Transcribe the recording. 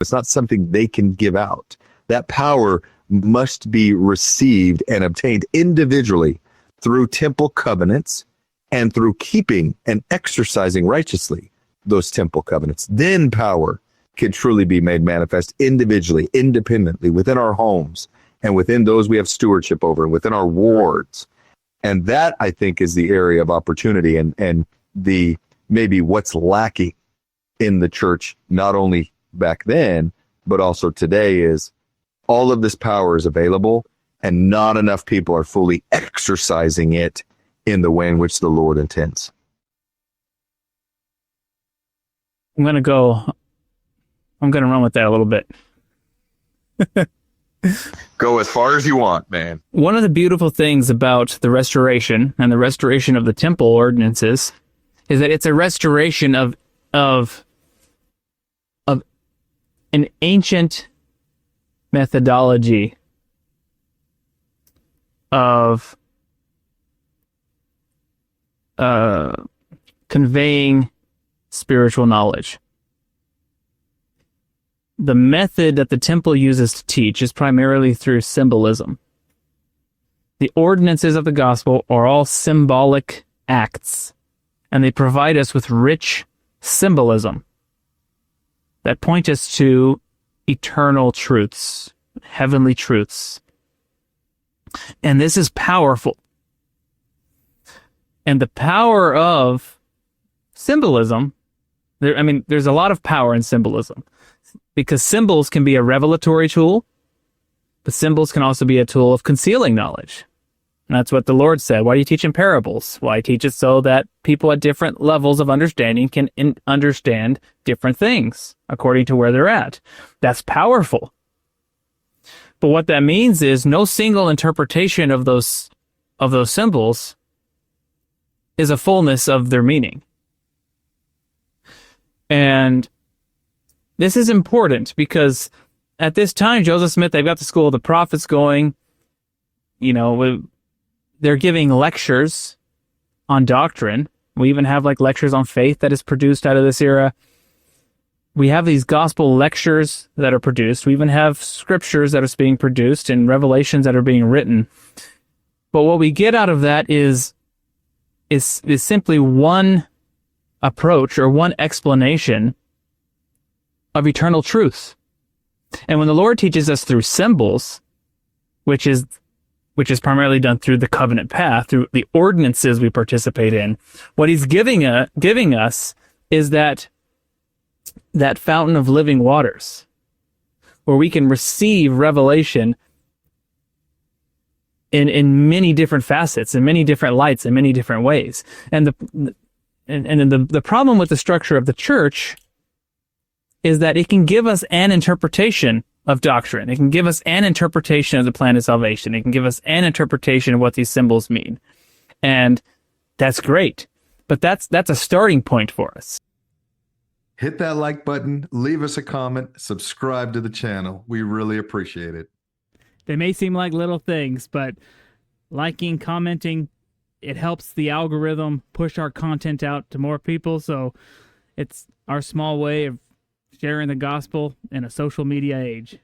It's not something they can give out. That power must be received and obtained individually through temple covenants and through keeping and exercising righteously those temple covenants. Then power can truly be made manifest individually, independently, within our homes and within those we have stewardship over, and within our wards. And that, I think, is the area of opportunity and the maybe what's lacking in the church, not only back then, but also today, is all of this power is available and not enough people are fully exercising it in the way in which the Lord intends. I'm going to run with that a little bit. Go as far as you want, man. One of the beautiful things about the restoration and the restoration of the temple ordinances is that it's a restoration of an ancient methodology of conveying spiritual knowledge. The method that the temple uses to teach is primarily through symbolism. The ordinances of the gospel are all symbolic acts, and they provide us with rich symbolism that point us to eternal truths, heavenly truths. And this is powerful. And the power of symbolism, there's a lot of power in symbolism, because symbols can be a revelatory tool, but symbols can also be a tool of concealing knowledge. And that's what the Lord said. Why do you teach in parables? Why I teach it so that people at different levels of understanding can understand different things according to where they're at. That's powerful. But what that means is no single interpretation of those symbols is a fullness of their meaning. And this is important because at this time, Joseph Smith, they've got the School of the Prophets going. You know, they're giving lectures on doctrine. We even have lectures on faith that is produced out of this era. We have these gospel lectures that are produced. We even have scriptures that are being produced and revelations that are being written. But what we get out of that is simply one approach or one explanation of eternal truth. And when the Lord teaches us through symbols, which is primarily done through the covenant path, through the ordinances we participate in, what he's giving us is that fountain of living waters, where we can receive revelation in many different facets, in many different lights, in many different ways. And the problem with the structure of the church is that it can give us an interpretation of doctrine. It can give us an interpretation of the plan of salvation. It can give us an interpretation of what these symbols mean. And that's great. But that's a starting point for us. Hit that like button, leave us a comment, subscribe to the channel. We really appreciate it. They may seem like little things, but liking, commenting, it helps the algorithm push our content out to more people. So it's our small way of sharing the gospel in a social media age.